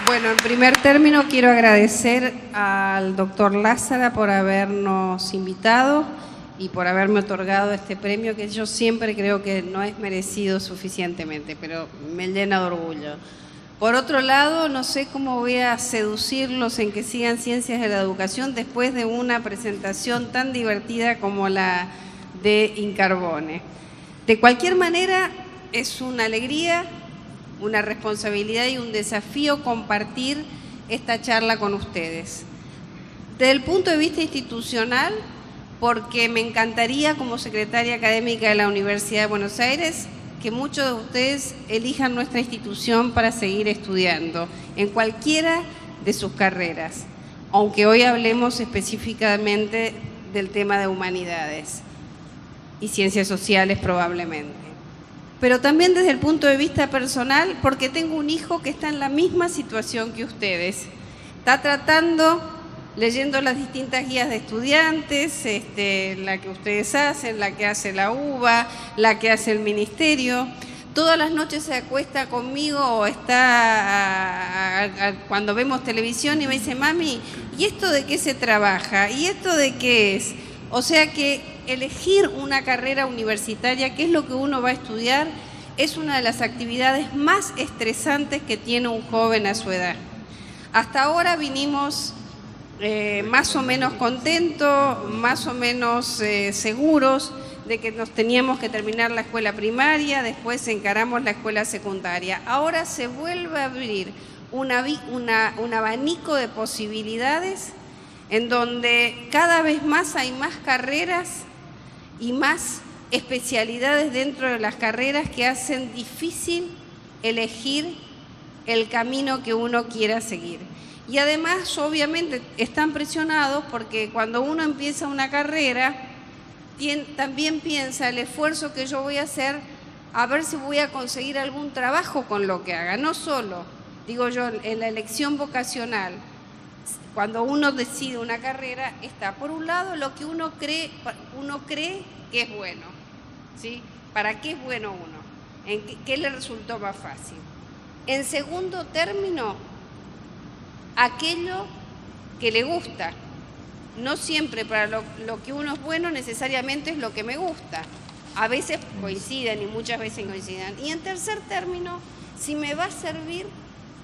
Bueno, en primer término quiero agradecer al doctor Lázara por habernos invitado y por haberme otorgado este premio que yo siempre creo que no es merecido suficientemente, pero me llena de orgullo. Por otro lado, no sé cómo voy a seducirlos en que sigan Ciencias de la Educación después de una presentación tan divertida como la de Incarbone. De cualquier manera, es una alegría, una responsabilidad y un desafío compartir esta charla con ustedes. Desde el punto de vista institucional, porque me encantaría como secretaria académica de la Universidad de Buenos Aires que muchos de ustedes elijan nuestra institución para seguir estudiando en cualquiera de sus carreras, aunque hoy hablemos específicamente del tema de humanidades y ciencias sociales probablemente. Pero también desde el punto de vista personal, porque tengo un hijo que está en la misma situación que ustedes. Está tratando, leyendo las distintas guías de estudiantes, la que ustedes hacen, la que hace la UBA, la que hace el Ministerio. Todas las noches se acuesta conmigo o está cuando vemos televisión y me dice, mami, ¿y esto de qué se trabaja? ¿Y esto de qué es? O sea que elegir una carrera universitaria, que es lo que uno va a estudiar, es una de las actividades más estresantes que tiene un joven a su edad. Hasta ahora vinimos más o menos contentos, más o menos seguros de que nos teníamos que terminar la escuela primaria, después encaramos la escuela secundaria. Ahora se vuelve a abrir un abanico de posibilidades en donde cada vez más hay más carreras y más especialidades dentro de las carreras que hacen difícil elegir el camino que uno quiera seguir. Y además, obviamente, están presionados porque cuando uno empieza una carrera, también piensa el esfuerzo que yo voy a hacer a ver si voy a conseguir algún trabajo con lo que haga. No solo, digo yo, en la elección vocacional, cuando uno decide una carrera, está por un lado lo que uno cree que es bueno, ¿sí? ¿Para qué es bueno uno? ¿En qué le resultó más fácil? En segundo término, aquello que le gusta. No siempre para lo que uno es bueno necesariamente es lo que me gusta. A veces coinciden y muchas veces coinciden. Y en tercer término, si me va a servir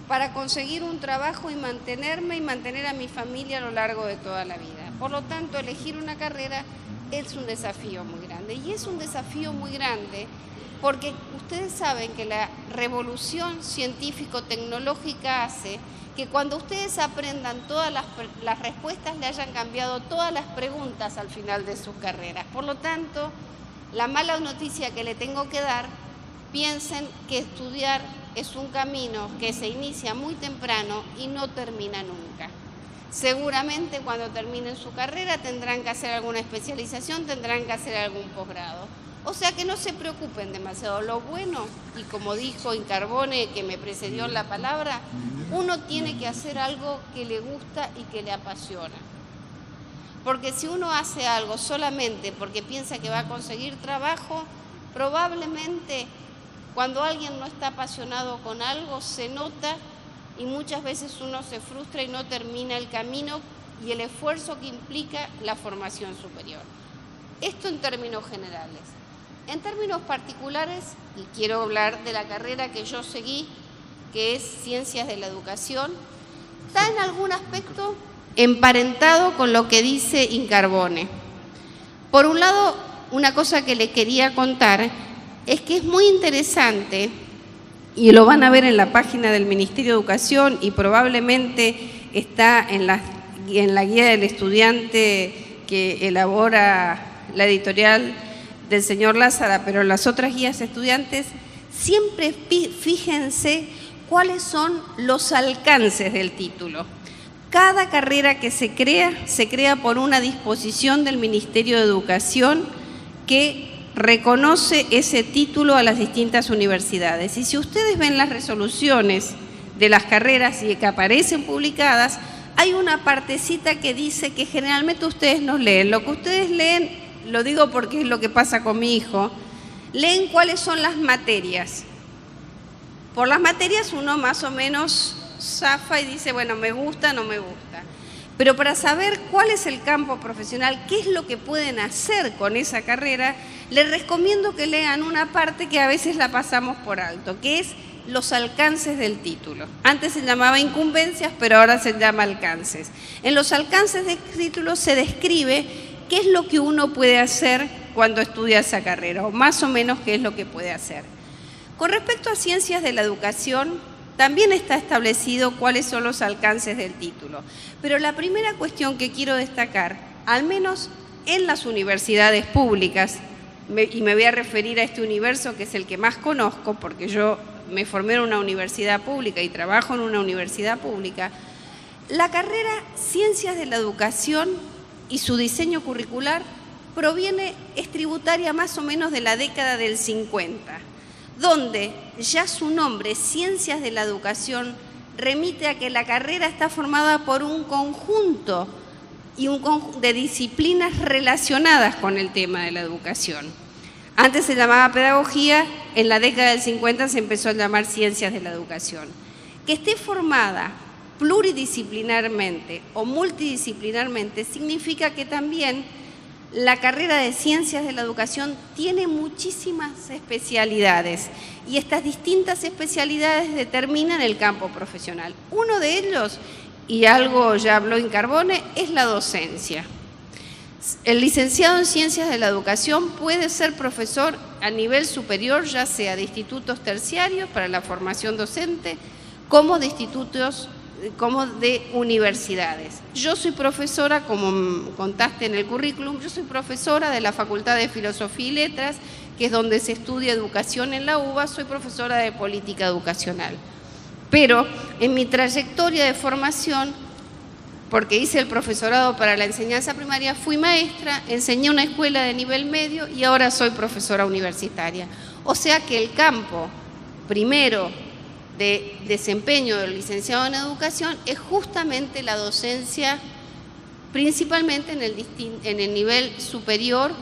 para conseguir un trabajo y mantenerme y mantener a mi familia a lo largo de toda la vida. Por lo tanto, elegir una carrera es un desafío muy grande. Y es un desafío muy grande porque ustedes saben que la revolución científico-tecnológica hace que cuando ustedes aprendan todas las respuestas le hayan cambiado todas las preguntas al final de sus carreras. Por lo tanto, la mala noticia que le tengo que dar, piensen que estudiar es un camino que se inicia muy temprano y no termina nunca. Seguramente cuando terminen su carrera tendrán que hacer alguna especialización, tendrán que hacer algún posgrado. O sea que no se preocupen demasiado. Lo bueno, y como dijo Incarbone, que me precedió en la palabra, uno tiene que hacer algo que le gusta y que le apasiona. Porque si uno hace algo solamente porque piensa que va a conseguir trabajo, probablemente cuando alguien no está apasionado con algo se nota y muchas veces uno se frustra y no termina el camino y el esfuerzo que implica la formación superior. Esto en términos generales. En términos particulares, y quiero hablar de la carrera que yo seguí, que es Ciencias de la Educación, está en algún aspecto emparentado con lo que dice Incarbone. Por un lado, una cosa que le quería contar es que es muy interesante, y lo van a ver en la página del Ministerio de Educación y probablemente está en la guía del estudiante que elabora la editorial del señor Lázara, pero en las otras guías estudiantes, siempre fíjense cuáles son los alcances del título. Cada carrera que se crea por una disposición del Ministerio de Educación que reconoce ese título a las distintas universidades. Y si ustedes ven las resoluciones de las carreras y que aparecen publicadas, hay una partecita que dice que generalmente ustedes no leen. Lo que ustedes leen, lo digo porque es lo que pasa con mi hijo, leen cuáles son las materias. Por las materias uno más o menos zafa y dice, bueno, me gusta, no me gusta. Pero para saber cuál es el campo profesional, qué es lo que pueden hacer con esa carrera, les recomiendo que lean una parte que a veces la pasamos por alto, que es los alcances del título. Antes se llamaba incumbencias, pero ahora se llama alcances. En los alcances del título se describe qué es lo que uno puede hacer cuando estudia esa carrera, o más o menos qué es lo que puede hacer. Con respecto a ciencias de la educación, también está establecido cuáles son los alcances del título. Pero la primera cuestión que quiero destacar, al menos en las universidades públicas, y me voy a referir a este universo que es el que más conozco, porque yo me formé en una universidad pública y trabajo en una universidad pública, la carrera Ciencias de la Educación y su diseño curricular es tributaria más o menos de la década del 50, donde ya su nombre, Ciencias de la Educación, remite a que la carrera está formada por un conjunto de disciplinas relacionadas con el tema de la educación. Antes se llamaba pedagogía, en la década del 50 se empezó a llamar Ciencias de la Educación. Que esté formada pluridisciplinarmente o multidisciplinarmente significa que también la carrera de Ciencias de la Educación tiene muchísimas especialidades y estas distintas especialidades determinan el campo profesional. Uno de ellos, y algo ya habló Incarbone, es la docencia. El licenciado en Ciencias de la Educación puede ser profesor a nivel superior, ya sea de institutos terciarios para la formación docente, como de institutos como de universidades. Yo soy profesora, como contaste en el currículum, yo soy profesora de la Facultad de Filosofía y Letras, que es donde se estudia educación en la UBA, soy profesora de política educacional. Pero en mi trayectoria de formación, porque hice el profesorado para la enseñanza primaria, fui maestra, enseñé una escuela de nivel medio y ahora soy profesora universitaria. O sea que el campo, primero, de desempeño del licenciado en educación es justamente la docencia, principalmente en el nivel superior,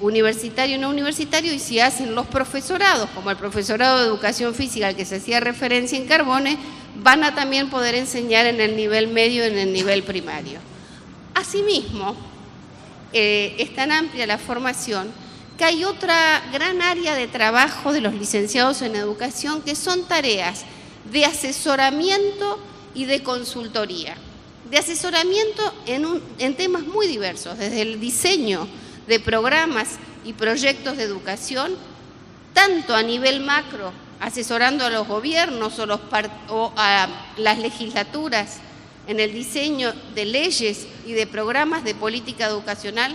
universitario y no universitario, y si hacen los profesorados, como el profesorado de educación física al que se hacía referencia en Carbone, van a también poder enseñar en el nivel medio y en el nivel primario. Asimismo, es tan amplia la formación que hay otra gran área de trabajo de los licenciados en educación que son tareas de asesoramiento y de consultoría. De asesoramiento en temas muy diversos, desde el diseño de programas y proyectos de educación, tanto a nivel macro, asesorando a los gobiernos o a las legislaturas en el diseño de leyes y de programas de política educacional,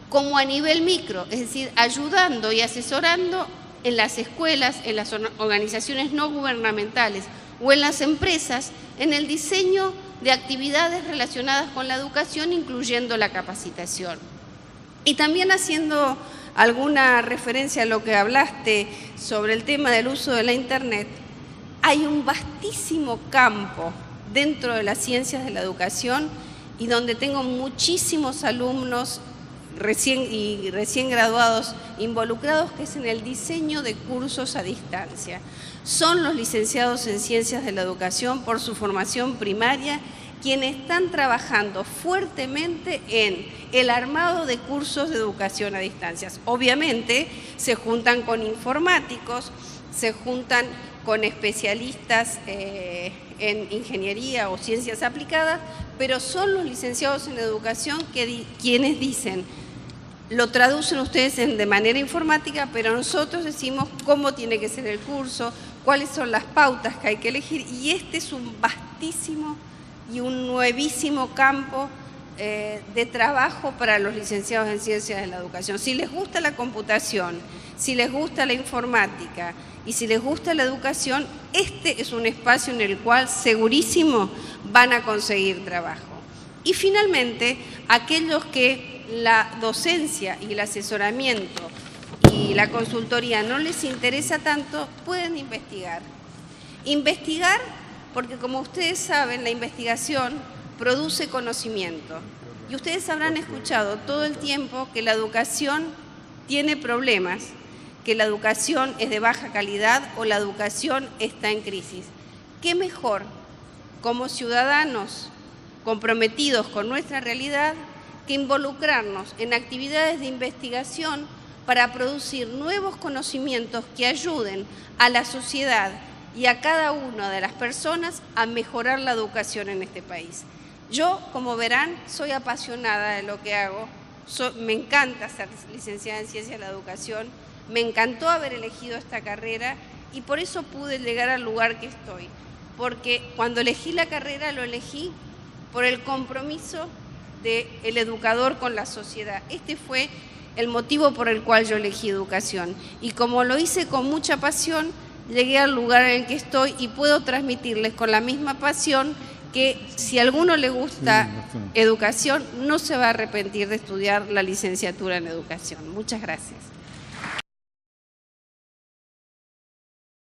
como a nivel micro, es decir, ayudando y asesorando en las escuelas, en las organizaciones no gubernamentales o en las empresas, en el diseño de actividades relacionadas con la educación, incluyendo la capacitación. Y también haciendo alguna referencia a lo que hablaste sobre el tema del uso de la Internet, hay un vastísimo campo dentro de las ciencias de la educación y donde tengo muchísimos alumnos recién graduados involucrados, que es en el diseño de cursos a distancia. Son los licenciados en Ciencias de la Educación por su formación primaria quienes están trabajando fuertemente en el armado de cursos de educación a distancia. Obviamente se juntan con informáticos, se juntan con especialistas en ingeniería o ciencias aplicadas, pero son los licenciados en educación quienes dicen, lo traducen ustedes de manera informática, pero nosotros decimos cómo tiene que ser el curso, cuáles son las pautas que hay que elegir, y este es un vastísimo y un nuevísimo campo de trabajo para los licenciados en Ciencias de la Educación. Si les gusta la computación, si les gusta la informática y si les gusta la educación, este es un espacio en el cual segurísimo van a conseguir trabajo. Y finalmente, aquellos que la docencia y el asesoramiento y la consultoría no les interesa tanto, pueden investigar. Investigar porque, como ustedes saben, la investigación produce conocimiento. Y ustedes habrán escuchado todo el tiempo que la educación tiene problemas, que la educación es de baja calidad o la educación está en crisis. ¿qué mejor como ciudadanos comprometidos con nuestra realidad que involucrarnos en actividades de investigación para producir nuevos conocimientos que ayuden a la sociedad y a cada una de las personas a mejorar la educación en este país? Yo, como verán, soy apasionada de lo que hago, me encanta ser licenciada en Ciencias de la Educación, me encantó haber elegido esta carrera y por eso pude llegar al lugar que estoy, porque cuando elegí la carrera lo elegí por el compromiso del educador con la sociedad. Este fue el motivo por el cual yo elegí educación y como lo hice con mucha pasión, llegué al lugar en el que estoy y puedo transmitirles con la misma pasión que si a alguno le gusta educación, no se va a arrepentir de estudiar la licenciatura en educación. Muchas gracias.